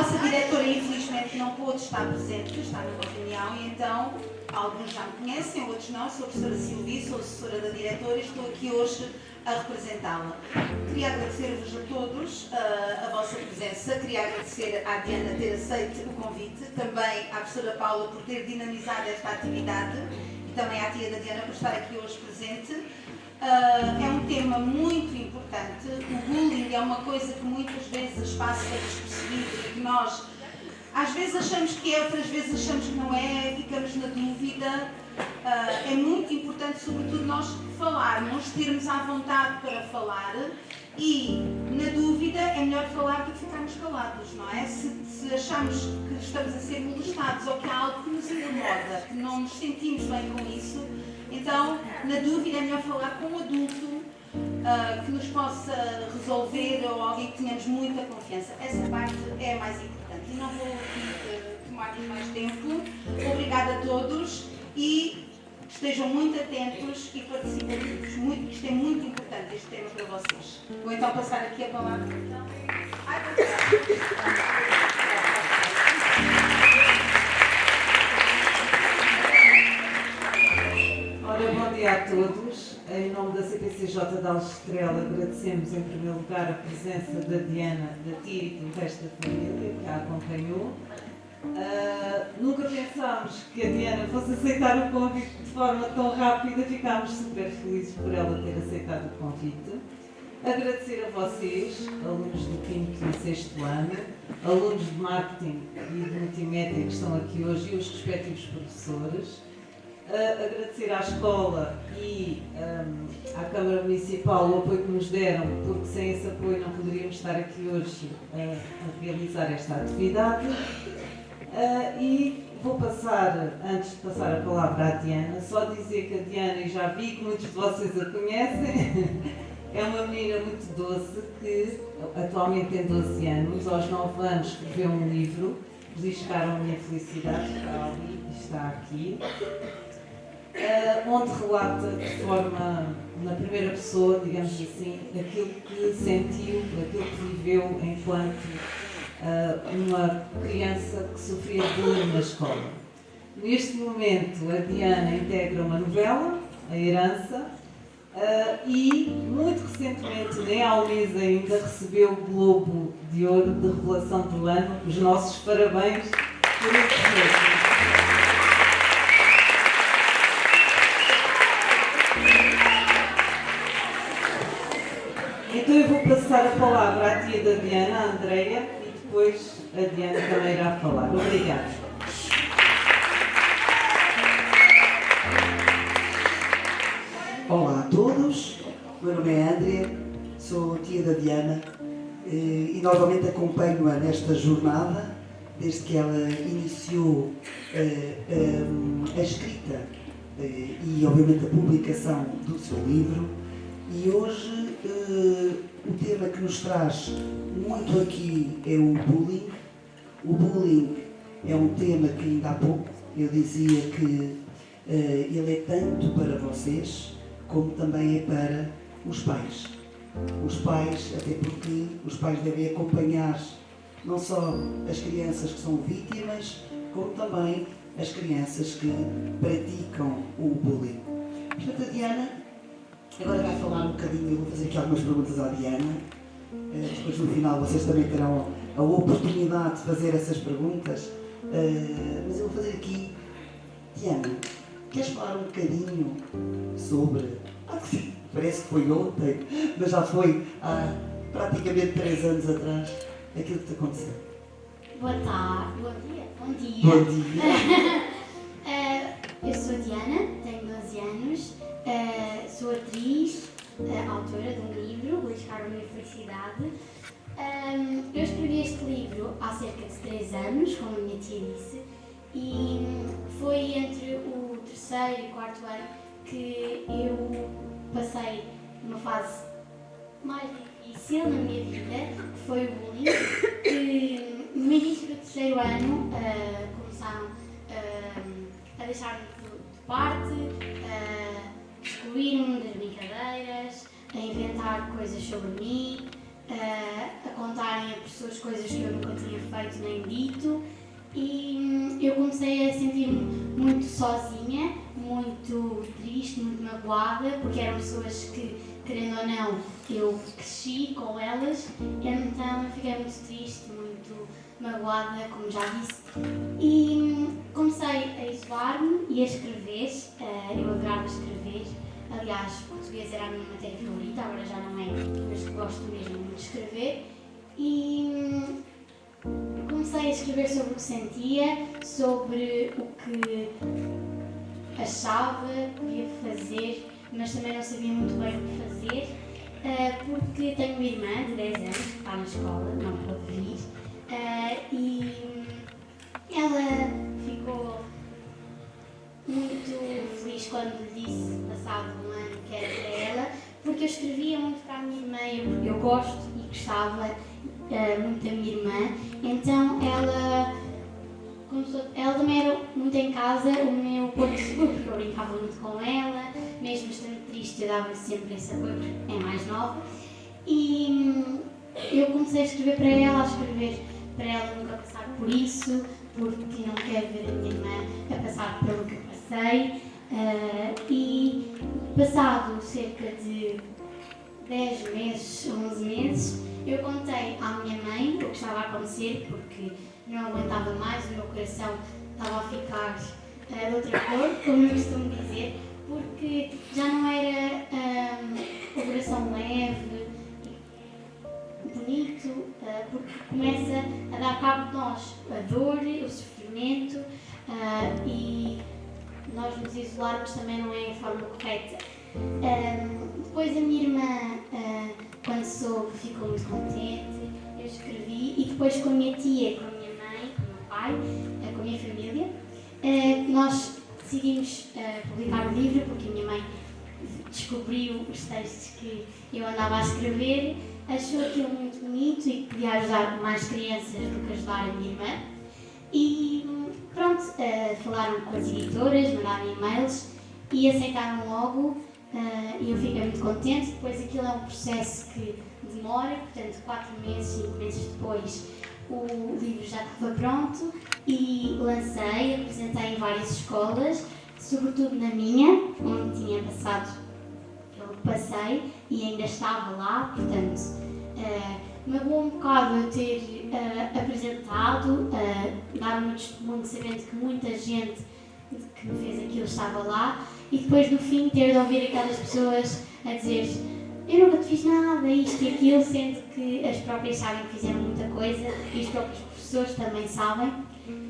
nossa diretora, infelizmente, não pôde estar presente, está numa reunião, e então, alguns já me conhecem, outros não. Sou a professora Silvia, sou assessora da diretora e estou aqui hoje a representá-la. Queria agradecer-vos a todos a vossa presença, queria agradecer à Diana ter aceito o convite, também à professora Paula por ter dinamizado esta atividade e também à tia da Diana por estar aqui hoje presente. É um tema muito importante. O bullying é uma coisa que muitas vezes passa despercebido e que nós às vezes achamos que é, outras vezes achamos que não é, ficamos na dúvida. É muito importante, sobretudo, nós falarmos, termos à vontade para falar e, na dúvida, é melhor falar do que ficarmos calados, não é? Se achamos que estamos a ser molestados ou que há algo que nos incomoda, que não nos sentimos bem com isso, então, na dúvida, é melhor falar com um adulto que nos possa resolver ou alguém que tenhamos muita confiança. Essa parte é a mais importante. E não vou aqui tomar-vos mais tempo. Obrigada a todos e estejam muito atentos e participativos. Isto é muito importante, este tema para vocês. Vou então passar aqui a palavra. Ora, bom dia a todos. Em nome da CPCJ da Aljustrel, agradecemos em primeiro lugar a presença da Diana, da tia e do resto da família que a acompanhou. Nunca pensámos que a Diana fosse aceitar o convite de forma tão rápida, ficámos super felizes por ela ter aceitado o convite. Agradecer a vocês, alunos do 5º e 6º ano, alunos de marketing e de multimédia que estão aqui hoje e os respectivos professores. Agradecer à escola e à Câmara Municipal o apoio que nos deram, porque sem esse apoio não poderíamos estar aqui hoje a realizar esta atividade. E vou passar, antes de passar a palavra à Diana, só dizer que a Diana, e já vi que muitos de vocês a conhecem, é uma menina muito doce que atualmente tem 12 anos, aos 9 anos escreveu um livro, Beliscaram a Minha Felicidade, está ali e está aqui, onde relata de forma, na primeira pessoa, digamos assim, aquilo que sentiu, aquilo que viveu enquanto uma criança que sofria bullying na escola. Neste momento, a Diana integra uma novela, A Herança, e muito recentemente, nem a Almisa ainda, recebeu o Globo de Ouro de Revelação do Ano. Os nossos parabéns por este mês. Então eu vou passar a palavra à tia da Diana, a Andreia, e depois a Diana também irá falar. Obrigada. Olá a todos, meu nome é Andrea, sou tia da Diana e normalmente acompanho-a nesta jornada, desde que ela iniciou a escrita e obviamente a publicação do seu livro. E hoje o tema que nos traz muito aqui é o bullying. O bullying é um tema que ainda há pouco eu dizia que ele é tanto para vocês como também é para os pais. Os pais, até porque os pais devem acompanhar não só as crianças que são vítimas, como também as crianças que praticam o bullying. Portanto, a Diana agora vai falar um bocadinho, eu vou fazer aqui algumas perguntas à Diana, depois no final vocês também terão a oportunidade de fazer essas perguntas, mas eu vou fazer aqui. Diana, queres falar um bocadinho sobre, parece que foi ontem, mas já foi há praticamente 3 anos atrás, aquilo que te aconteceu? Boa tarde, bom dia. Bom dia. Eu sou a Diana, tenho 12 anos, sou atriz, autora de um livro, Beliscaram a Minha Felicidade. Eu escrevi este livro há cerca de 3 anos, como a minha tia disse, e foi entre o 3º e 4º ano que eu passei uma fase mais difícil na minha vida, que foi o bullying, que no início do 3º ano começaram a deixar-me de parte, a excluir-me das brincadeiras, a inventar coisas sobre mim, a contarem a pessoas coisas que eu nunca tinha feito nem dito, e eu comecei a sentir-me muito sozinha, muito triste, muito magoada, porque eram pessoas que, querendo ou não, eu cresci com elas, então eu fiquei muito triste, muito magoada, como já disse, e comecei a isolar-me e a escrever. Eu adorava escrever, aliás, português era a minha matéria favorita, agora já não é, mas gosto mesmo muito de escrever, e comecei a escrever sobre o que sentia, sobre o que achava que devia fazer, mas também não sabia muito bem o que fazer, porque tenho uma irmã de 10 anos que está na escola, não pode vir, e ela ficou muito feliz quando lhe disse, passado um ano, que era para ela, porque eu escrevia muito para a minha irmã, eu gosto e gostava muito da minha irmã, então ela também era muito em casa o meu porto seguro, porque eu brincava muito com ela, mesmo estando triste eu dava sempre esse apoio, porque é mais nova, e eu comecei a escrever para ela nunca passar por isso, porque não quero ver a minha irmã a passar pelo que eu passei, e passado cerca de 10 meses, 11 meses, eu contei à minha mãe o que estava a acontecer, porque não aguentava mais, o meu coração estava a ficar de outra cor, como eu costumo dizer, porque já não era um coração leve, bonito, porque começa a dar cabo de nós a dor, o sofrimento, e nós nos isolarmos também não é a forma correta. Depois a minha irmã, quando soube, ficou muito contente, eu escrevi, e depois com a minha tia, com a minha mãe, com o meu pai, com a minha família, nós decidimos publicar o livro, porque a minha mãe descobriu os textos que eu andava a escrever, achou aquilo muito bonito e que podia ajudar mais crianças do que ajudar a minha irmã. E pronto, falaram com as editoras, mandaram e-mails e aceitaram logo, e eu fiquei muito contente. Depois aquilo é um processo que demora, portanto 4 meses, 5 meses depois o livro já estava pronto e lancei, apresentei em várias escolas, sobretudo na minha, onde tinha passado pelo que passei e ainda estava lá, portanto magoou um bocado eu ter apresentado, dar o meu testemunho sabendo que muita gente que me fez aquilo estava lá, e depois no fim ter de ouvir aquelas pessoas a dizer eu nunca te fiz nada, isto e aquilo, sendo que as próprias sabem que fizeram muita coisa e os próprios professores também sabem.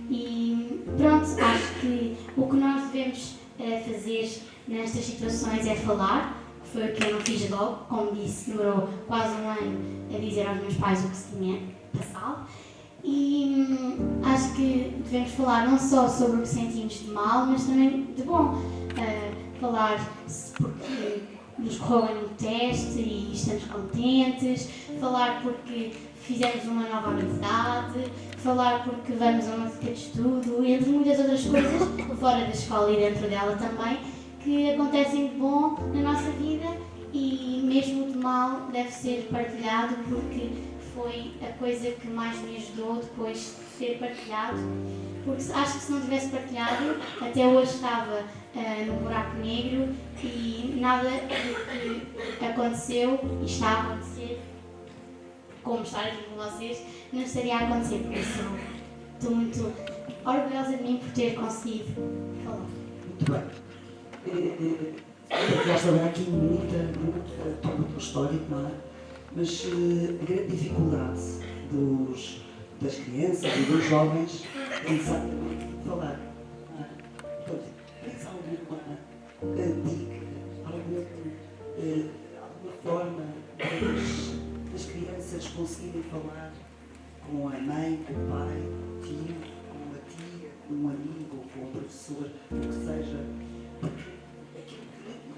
E pronto, acho que o que nós devemos fazer nestas situações é falar, que foi o que eu não fiz logo, como disse, demorou quase um ano a dizer aos meus pais o que se tinha passado. E acho que devemos falar não só sobre o que sentimos de mal, mas também de bom. Falar porque nos correu um teste e estamos contentes, falar porque fizemos uma nova amizade, falar porque vamos a uma dica de estudo, entre muitas outras coisas, fora da escola e dentro dela também, que acontecem de bom na nossa vida, e mesmo de mal deve ser partilhado, porque foi a coisa que mais me ajudou depois de ser partilhado, porque acho que se não tivesse partilhado, até hoje estava no buraco negro e nada do que aconteceu e está a acontecer, como estar aqui com vocês, não estaria a acontecer. Por isso estou muito orgulhosa de mim por ter conseguido falar. Muito bem. Já estava aqui muito histórico, não é? Mas a grande dificuldade das crianças e dos jovens é exatamente falar. Portanto, tens alguma dica, alguma forma das crianças conseguirem falar com a mãe, com o pai, com o tio, com a tia, com um amigo, com o professor, o que seja? Porque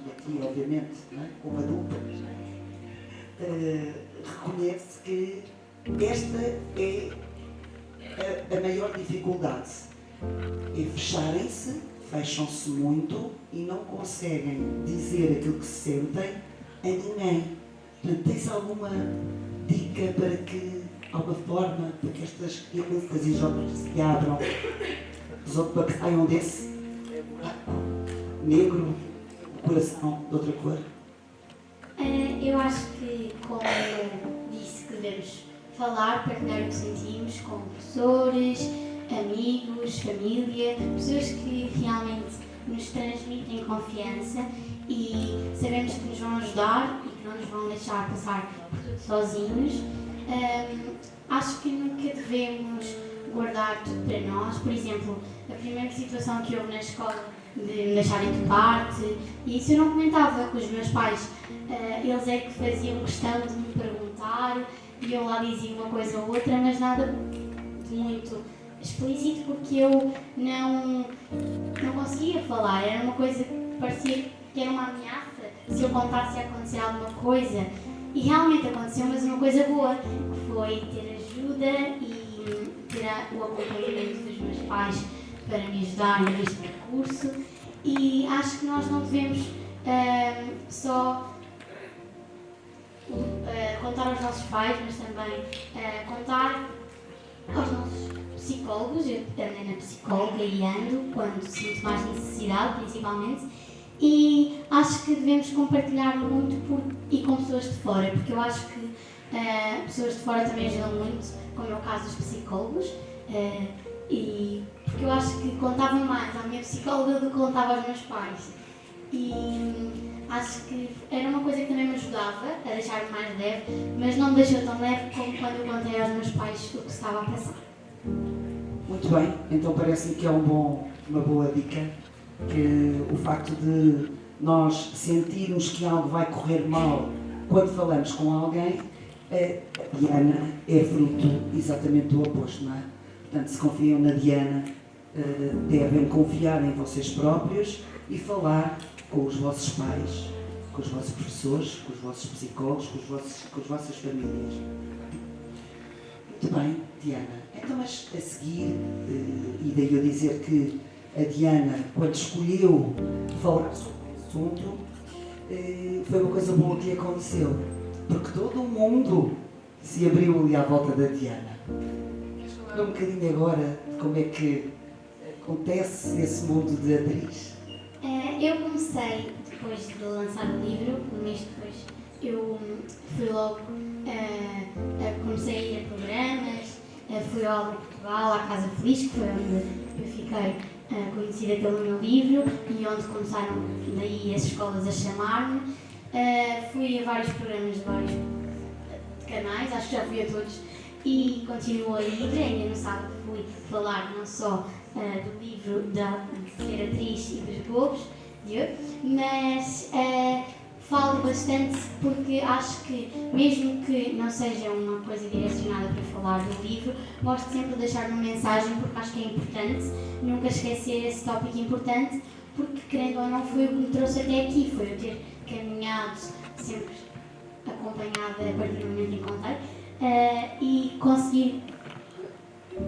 e aqui, obviamente, não é? Como adulta, reconhece que esta é a maior dificuldade. É fecharem-se, fecham-se muito e não conseguem dizer aquilo que sentem a ninguém. Portanto, tens alguma dica para que, há uma forma, para que estas crianças e jovens se abram, para que saiam desse negro, coração de outra cor? Eu acho que, como eu disse, que devemos falar, partilhar o que sentimos com professores, amigos, família, pessoas que realmente nos transmitem confiança e sabemos que nos vão ajudar e que não nos vão deixar passar por tudo sozinhos. Acho que nunca devemos guardar tudo para nós. Por exemplo, a primeira situação que houve na escola de me deixarem de parte, e isso eu não comentava com os meus pais. Eles é que faziam questão de me perguntar e eu lá dizia uma coisa ou outra, mas nada de muito explícito, porque eu não conseguia falar. Era uma coisa que parecia que era uma ameaça se eu contasse a acontecer alguma coisa. E realmente aconteceu, mas uma coisa boa, que foi ter ajuda e ter o acompanhamento dos meus pais para me ajudarem neste percurso. E acho que nós não devemos só contar aos nossos pais, mas também contar aos nossos psicólogos. Eu andei na psicóloga e ando quando sinto mais necessidade, principalmente. E acho que devemos compartilhar muito e com pessoas de fora, porque eu acho que pessoas de fora também ajudam muito, como é o caso dos psicólogos. E porque eu acho que contava mais à minha psicóloga do que contava aos meus pais. E acho que era uma coisa que também me ajudava a deixar-me mais leve, mas não me deixou tão leve como quando eu contei aos meus pais o que estava a passar. Muito bem, então parece-me que é uma boa dica, que o facto de nós sentirmos que algo vai correr mal quando falamos com alguém, a Diana é fruto exatamente do oposto, não é? Portanto, se confiam na Diana, devem confiar em vocês próprios e falar com os vossos pais, com os vossos professores, com os vossos psicólogos, com as vossas famílias. Muito bem, Diana. Então, mas a seguir, e daí eu dizer que a Diana, quando escolheu falar sobre o assunto, foi uma coisa boa que lhe aconteceu, porque todo o mundo se abriu ali à volta da Diana. Queres falar um bocadinho agora de como é que acontece esse mundo de atriz? Eu comecei, depois de lançar o livro, um mês depois, eu fui logo, comecei a ir a programas, fui ao Álbum Portugal, à Casa Feliz, que foi onde eu fiquei conhecida pelo meu livro e onde começaram daí as escolas a chamar-me. Fui a vários programas de vários canais, acho que já fui a todos e continuo a ir. Ainda no sábado fui falar não só do livro de ser atriz e dos Globos, mas falo bastante porque acho que, mesmo que não seja uma coisa direcionada para falar do livro, gosto sempre de deixar uma mensagem porque acho que é importante nunca esquecer esse tópico importante, porque, querendo ou não, foi o que me trouxe até aqui, foi eu ter caminhado sempre acompanhada a partir do momento em que contei e conseguir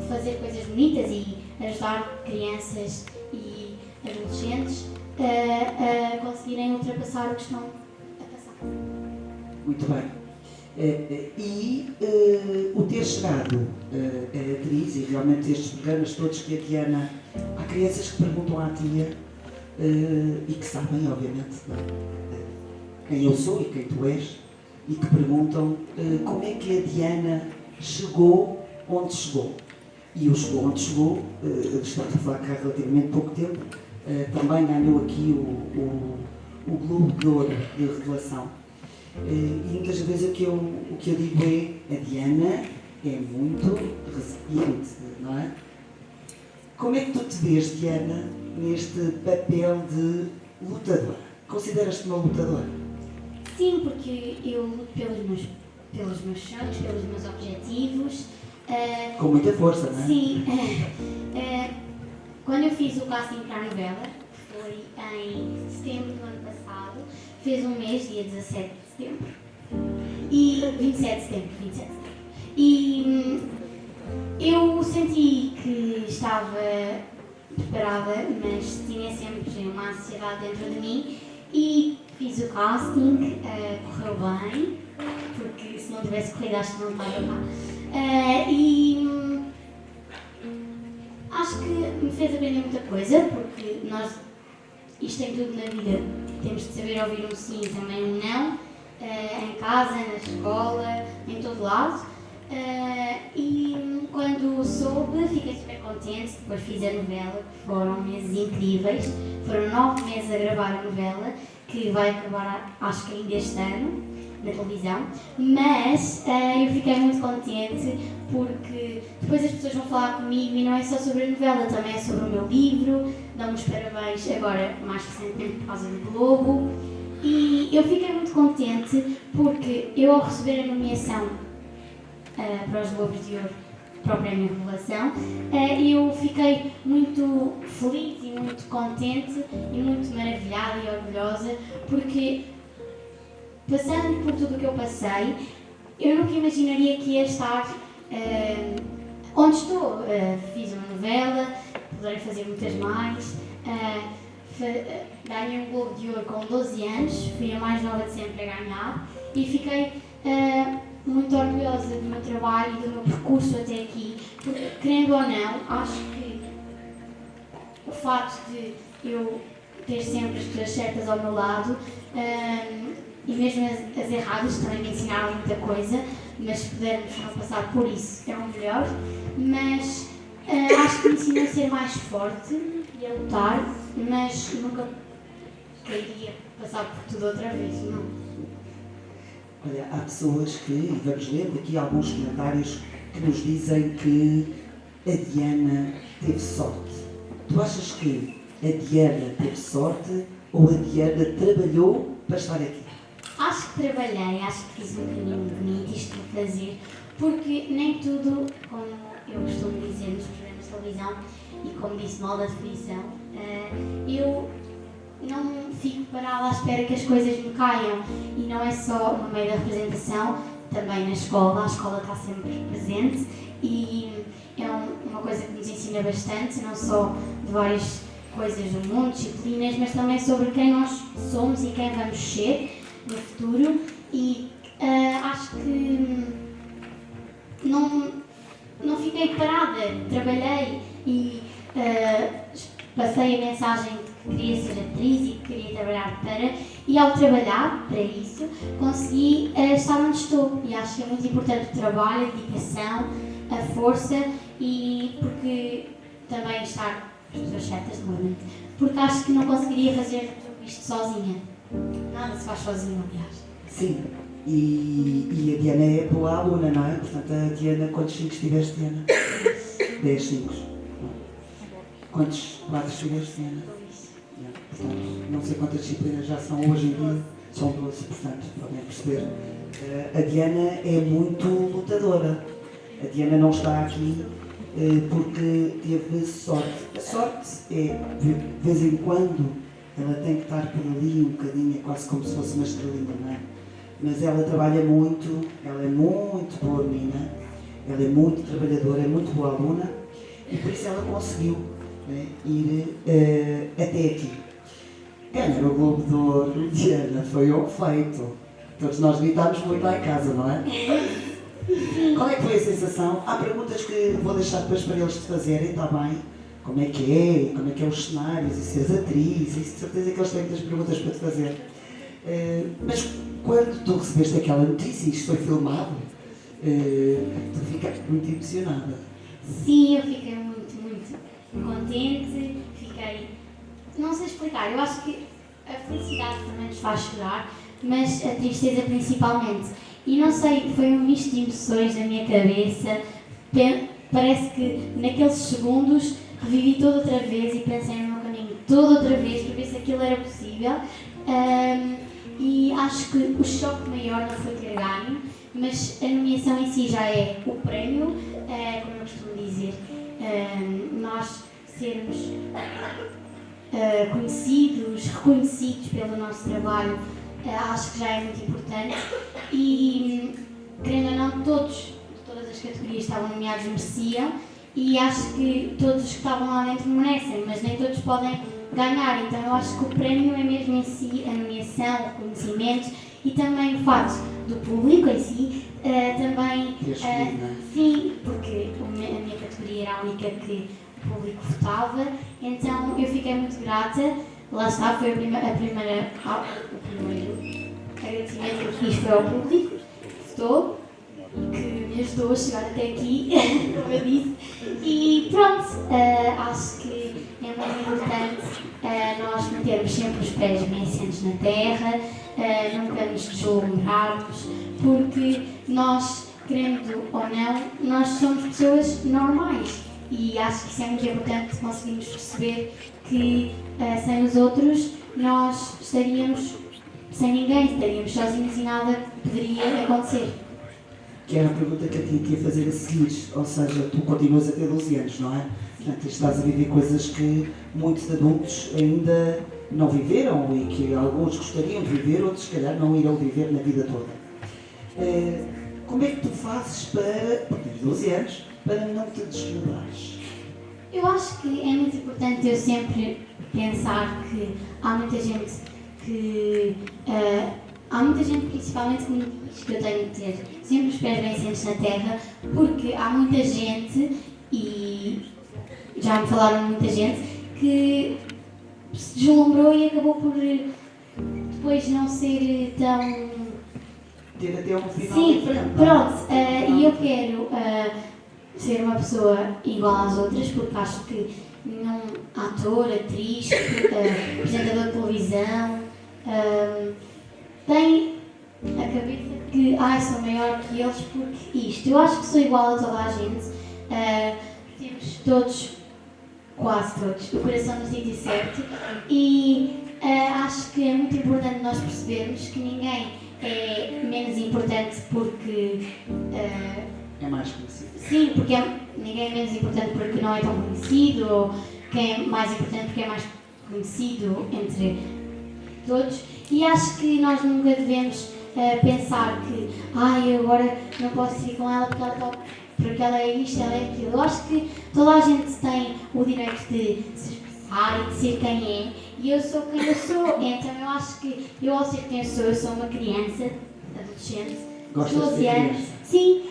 fazer coisas bonitas e ajudar crianças e adolescentes a conseguirem ultrapassar o que estão a passar. Muito bem. O ter chegado a atriz e realmente estes programas todos que a Diana... Há crianças que perguntam à tia e que sabem, obviamente, quem eu sou e quem tu és, e que perguntam como é que a Diana chegou onde chegou. E o chegou onde chegou, estamos a falar cá há relativamente pouco tempo, também ganhou aqui o Globo de Ouro de revelação. E muitas vezes o que eu digo é: a Diana é muito resiliente, não é? Como é que tu te vês, Diana, neste papel de lutadora? Consideras-te uma lutadora? Sim, porque eu luto pelos meus sonhos, pelos meus objetivos. Com muita força, não é? Sim. Quando eu fiz o casting para a novela, que foi em setembro do ano passado, fez um mês, dia 17 de setembro. E 27 de setembro. E eu senti que estava preparada, mas tinha sempre uma ansiedade dentro de mim e fiz o casting, correu bem, porque se não não tivesse corrido, acho que não estava lá. E acho que me fez aprender muita coisa, porque nós, isto em tudo na vida, temos de saber ouvir um sim e também um não, em casa, na escola, em todo lado. E quando soube, fiquei super contente. Depois fiz a novela, que foram meses incríveis. Foram 9 meses a gravar a novela, que vai acabar, acho que ainda este ano, na televisão. Mas eu fiquei muito contente porque depois as pessoas vão falar comigo e não é só sobre a novela, também é sobre o meu livro. Dão-me os parabéns agora, mais recentemente, por causa do Globo. E eu fiquei muito contente porque eu, ao receber a nomeação para os Globos de Ouro, para o Prémio Revelação, eu fiquei muito feliz e muito contente e muito maravilhada e orgulhosa, porque, passando por tudo o que eu passei, eu nunca imaginaria que ia estar onde estou. Fiz uma novela, poderei fazer muitas mais. Ganhei um Globo de Ouro com 12 anos, fui a mais nova de sempre a ganhar e fiquei muito orgulhosa do meu trabalho e do meu percurso até aqui, porque, querendo ou não, acho que o facto de eu ter sempre as pessoas certas ao meu lado e mesmo as erradas também me ensinaram muita coisa, mas se pudermos não passar por isso é o melhor. Mas acho que me ensinou a ser mais forte e a lutar, mas nunca queria passar por tudo outra vez, não. Olha, há pessoas que, e vamos ler aqui alguns comentários que nos dizem que a Diana teve sorte. Tu achas que a Diana teve sorte ou a Diana trabalhou para estar aqui? Acho que trabalhei, acho que fiz um caminho bonito isto de fazer, porque nem tudo, como eu costumo dizer nos programas de televisão e como disse no aula de definição, eu não fico parada à espera que as coisas me caiam, e não é só no meio da representação, também na escola. A escola está sempre presente e é uma coisa que nos ensina bastante, não só de várias coisas do mundo, disciplinas, mas também sobre quem nós somos e quem vamos ser no futuro. E acho que não fiquei parada, trabalhei e passei a mensagem de que queria ser atriz e que queria trabalhar para, e ao trabalhar para isso consegui estar onde estou, e acho que é muito importante o trabalho, a dedicação, a força, e porque também estar as pessoas certas, normalmente, porque acho que não conseguiria fazer tudo isto sozinha. Nada se faz sozinho, aliás. Sim, e a Diana é boa aluna, não é? Portanto, a Diana, quantos 5 tiveste, Diana? 10 5. Quantos 4 tiveste, Diana? Portanto, não sei quantas disciplinas já são hoje em dia, são 12, portanto, podem perceber. A Diana é muito lutadora. A Diana não está aqui porque teve sorte. A sorte é, de vez em quando, ela tem que estar por ali um bocadinho, é quase como se fosse uma estrelinha, não é? Mas ela trabalha muito, ela é muito boa menina, ela é muito trabalhadora, é muito boa aluna, e por isso ela conseguiu, né, ir até aqui. Ganhar o Globo de Ouro, Diana, foi um feito. Todos nós gritámos muito lá em casa, não é? Qual é que foi a sensação? Há perguntas que vou deixar depois para eles te fazerem, está bem? Como é que é os cenários, e seres atriz, e de certeza que eles têm muitas perguntas para te fazer. Mas quando tu recebeste aquela notícia, isto foi filmado, tu ficaste muito emocionada. Sim, eu fiquei muito contente, fiquei... Não sei explicar, eu acho que a felicidade também nos faz chorar, mas a tristeza principalmente. E não sei, foi um misto de emoções na minha cabeça. Parece que naqueles segundos revivi tudo outra vez e pensei no meu caminho tudo outra vez para ver se aquilo era possível. E acho que o choque maior não foi ter ganho, mas a nomeação em si já é o prémio, como eu costumo dizer. Nós sermos conhecidos, reconhecidos pelo nosso trabalho, acho que já é muito importante. E, querendo ou não, todas as categorias estavam nomeados mereciam, e acho que todos os que estavam lá dentro merecem, mas nem todos podem ganhar. Então eu acho que o prémio é mesmo em si a nomeação, o reconhecimento, e também o facto do público em si ter escolhido, não é? Sim, porque a minha categoria era a única que o público votava, então eu fiquei muito grata. Lá está, foi o primeiro agradecimento que eu fiz foi ao público que votou, que me ajudou a chegar até aqui, como eu disse. E pronto, acho que é muito importante nós mantermos sempre os pés bem assentes na terra, nunca nos deslumbrarmos, porque nós, querendo ou não, nós somos pessoas normais. E acho que isso é muito importante conseguirmos perceber que sem os outros nós estaríamos sem ninguém, estaríamos sozinhos e nada poderia acontecer. Que era a pergunta que eu tinha que fazer a seguir, ou seja, tu continuas a ter 12 anos, não é? Portanto, estás a viver coisas que muitos adultos ainda não viveram e que alguns gostariam de viver, outros se calhar não irão viver na vida toda. Como é que tu fazes para, por teres 12 anos, para não te deslumbrares? Eu acho que é muito importante eu sempre pensar que há muita gente que... há muita gente, principalmente que me diz que eu tenho de ter sempre os pés bem assentes na terra, porque há muita gente, e já me falaram muita gente, que se deslumbrou e acabou por depois não ser tão... Ter até um final. Sim, pronto, e eu quero ser uma pessoa igual às outras, porque acho que nenhum ator, atriz, apresentador de televisão tem a cabeça que sou maior que eles porque isto. Eu acho que sou igual a toda a gente. Temos todos, quase todos, o coração no sítio certo e acho que é muito importante nós percebermos que ninguém é menos importante porque... é mais conhecido. Sim, porque ninguém é menos importante porque não é tão conhecido, ou quem é mais importante porque é mais conhecido entre todos. E acho que nós nunca devemos pensar que eu agora não posso ir com ela porque ela é isto, ela é aquilo. Eu acho que toda a gente tem o direito de se expressar e de ser quem é. E eu sou quem eu sou. Então eu acho que eu, ao ser quem eu sou uma criança, adolescente, de 12 anos. Sim,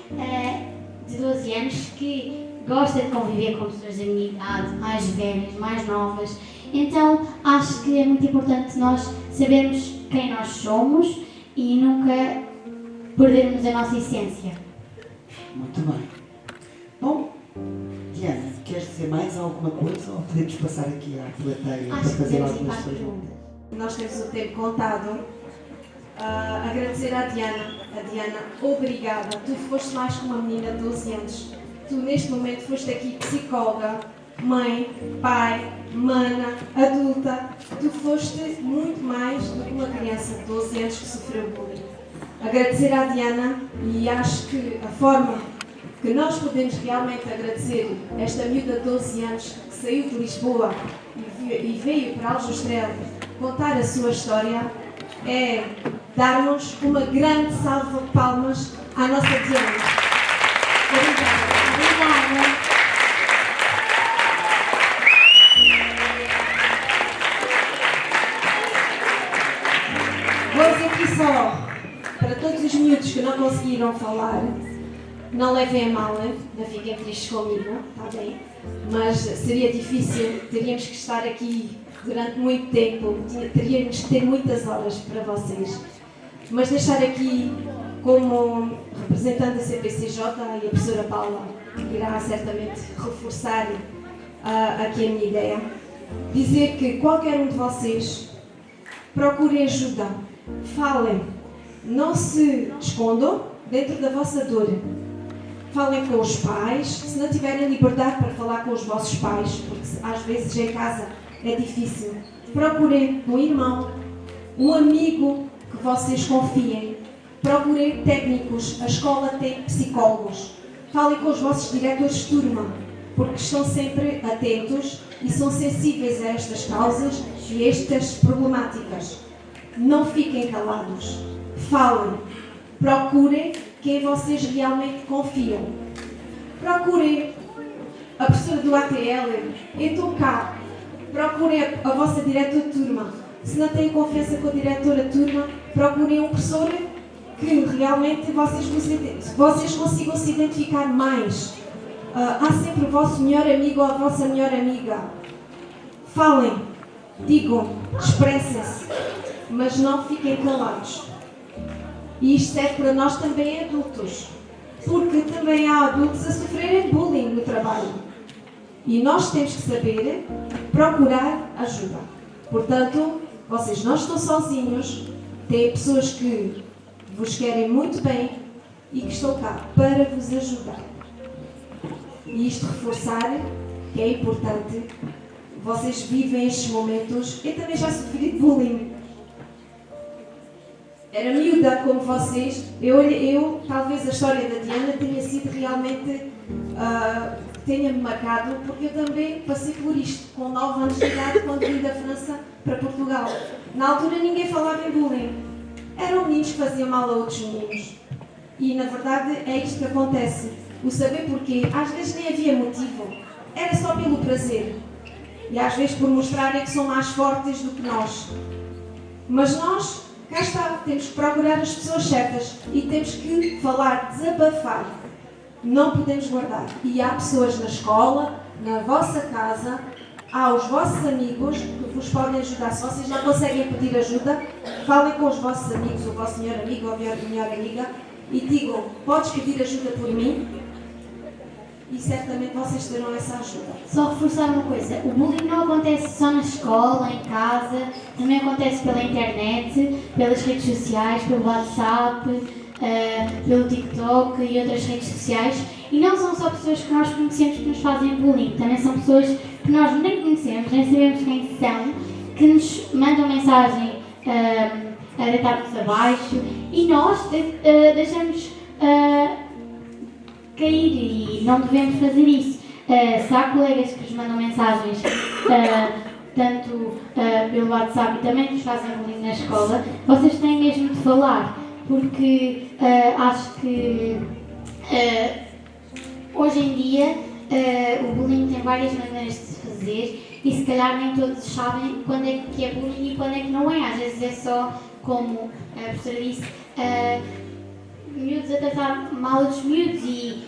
de 12 anos que gosta de conviver com pessoas da minha idade, mais velhas, mais novas. Então acho que é muito importante nós sabermos quem nós somos e nunca perdermos a nossa essência. Muito bem. Bom, Diana, queres dizer mais alguma coisa ou podemos passar aqui à plateia para fazer algumas perguntas? Nós temos o tempo contado. Agradecer à Diana. Diana, obrigada. Tu foste mais que uma menina de 12 anos. Tu, neste momento, foste aqui psicóloga, mãe, pai, mana, adulta. Tu foste muito mais do que uma criança de 12 anos que sofreu bullying. Agradecer à Diana e acho que a forma que nós podemos realmente agradecer esta miúda de 12 anos que saiu de Lisboa e veio para Aljustrel contar a sua história é darmos uma grande salva de palmas à nossa Diana. Obrigada. Obrigada. Vou dizer aqui só, para todos os miúdos que não conseguiram falar, não levem a mal, não fiquem tristes comigo, está bem? Mas seria difícil, teríamos que estar aqui durante muito tempo, teríamos que ter muitas horas para vocês. Mas deixar aqui, como representante da CPCJ e a professora Paula, que irá certamente reforçar aqui a minha ideia, dizer que qualquer um de vocês procure ajuda, falem, não se escondam dentro da vossa dor. Falem com os pais, se não tiverem liberdade para falar com os vossos pais, porque às vezes em casa é difícil. Procurem um irmão, um amigo que vocês confiem. Procurem técnicos, a escola tem psicólogos. Falem com os vossos diretores de turma, porque estão sempre atentos e são sensíveis a estas causas e a estas problemáticas. Não fiquem calados. Falem. Procurem quem vocês realmente confiam. Procurem a professora do ATL, então cá. Procurem a vossa diretora de turma. Se não têm confiança com a diretora de turma, procurem um professor que realmente vocês consigam se identificar mais. Há sempre o vosso melhor amigo ou a vossa melhor amiga. Falem, digam, expressem-se, mas não fiquem calados. E isto serve para nós também adultos, porque também há adultos a sofrerem bullying no trabalho. E nós temos que saber procurar ajuda. Portanto, vocês não estão sozinhos, têm pessoas que vos querem muito bem e que estão cá para vos ajudar. E isto reforçar que é importante. Vocês vivem estes momentos. Eu também já sofri de bullying. Era miúda como vocês. Talvez a história da Diana tenha sido realmente tenha-me marcado, porque eu também passei por isto com 9 anos de idade quando vim da França para Portugal. Na altura ninguém falava em bullying. Eram meninos que faziam mal a outros meninos. E na verdade é isto que acontece. O saber porquê, às vezes nem havia motivo. Era só pelo prazer. E às vezes por mostrarem que são mais fortes do que nós. Mas nós, cá está, temos que procurar as pessoas certas e temos que falar, desabafar. Não podemos guardar. E há pessoas na escola, na vossa casa, há os vossos amigos que vos podem ajudar. Se vocês não conseguem pedir ajuda, falem com os vossos amigos, o vosso melhor amigo ou a melhor amiga, e digam, podes pedir ajuda por mim? E certamente vocês terão essa ajuda. Só reforçar uma coisa, o bullying não acontece só na escola, em casa, também acontece pela internet, pelas redes sociais, pelo WhatsApp, pelo TikTok e outras redes sociais. E não são só pessoas que nós conhecemos que nos fazem bullying, também são pessoas que nós nem conhecemos, nem sabemos quem são, que nos mandam mensagem a deitar-nos abaixo e nós deixamos cair e não devemos fazer isso. Se há colegas que nos mandam mensagens tanto pelo WhatsApp e também que nos fazem bullying na escola, vocês têm mesmo de falar, porque acho que hoje em dia o bullying tem várias maneiras de se fazer e se calhar nem todos sabem quando é que é bullying e quando é que não é. Às vezes é só, como a professora disse, miúdos a tratar mal outros miúdos,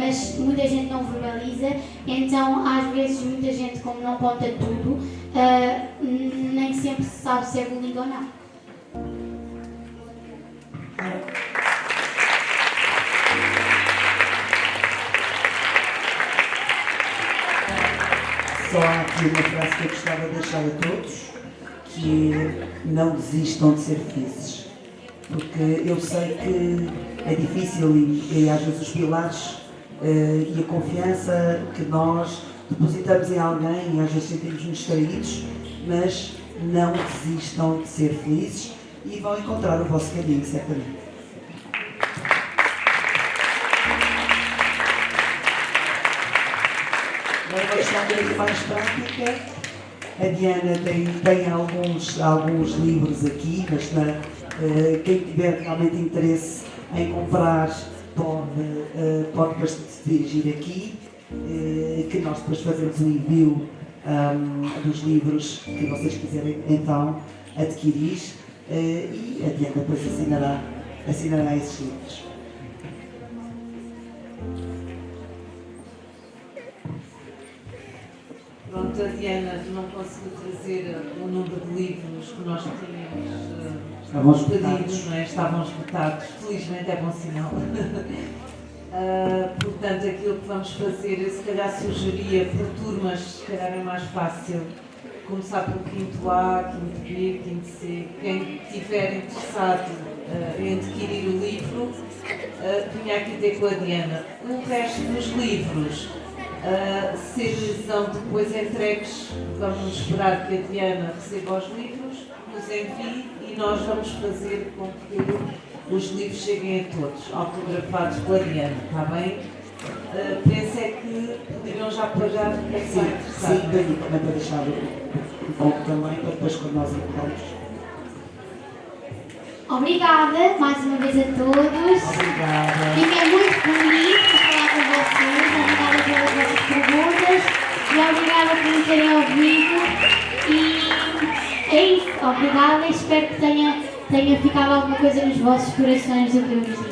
mas muita gente não verbaliza, então às vezes muita gente, como não conta tudo, nem sempre se sabe se é bullying ou não. Só há aqui uma frase que eu gostava de deixar a todos, que é: não desistam de ser felizes. Porque eu sei que é difícil e às vezes os pilares e a confiança que nós depositamos em alguém e às vezes sentimos-nos distraídos, mas não desistam de ser felizes e vão encontrar o vosso caminho, certamente. Agora uma questão muito mais prática. A Diana tem alguns livros aqui, mas quem tiver realmente interesse em comprar pode depois se dirigir aqui, que nós depois fazemos um envio dos livros que vocês quiserem então adquirir e a Diana depois assinará esses livros. Pronto, a Diana não conseguiu trazer o número de livros que nós tínhamos pedidos, não é? Estavam esgotados. Felizmente é bom sinal. Portanto, aquilo que vamos fazer, eu se calhar sugeria por turmas, se calhar é mais fácil começar pelo 5º A, 5º B, 5º C. Quem estiver interessado em adquirir o livro, vinha aqui ter com a Diana. O resto dos livros, se eles são depois entregues, vamos esperar que a Diana receba os livros, nos envie e nós vamos fazer com que os livros cheguem a todos, autografados pela Diana, está bem? Penso é que poderiam já pagar o que é que vai interessar. Sim, também para deixar o ponto também, para depois quando nós entramos. Obrigada mais uma vez a todos. Obrigada. Fiquei muito feliz por falar com vocês. Obrigada pelas vossas perguntas e obrigada por me terem ouvido. E é isso. Obrigada e espero que tenha tenha ficado alguma coisa nos vossos corações do que eu vos disse.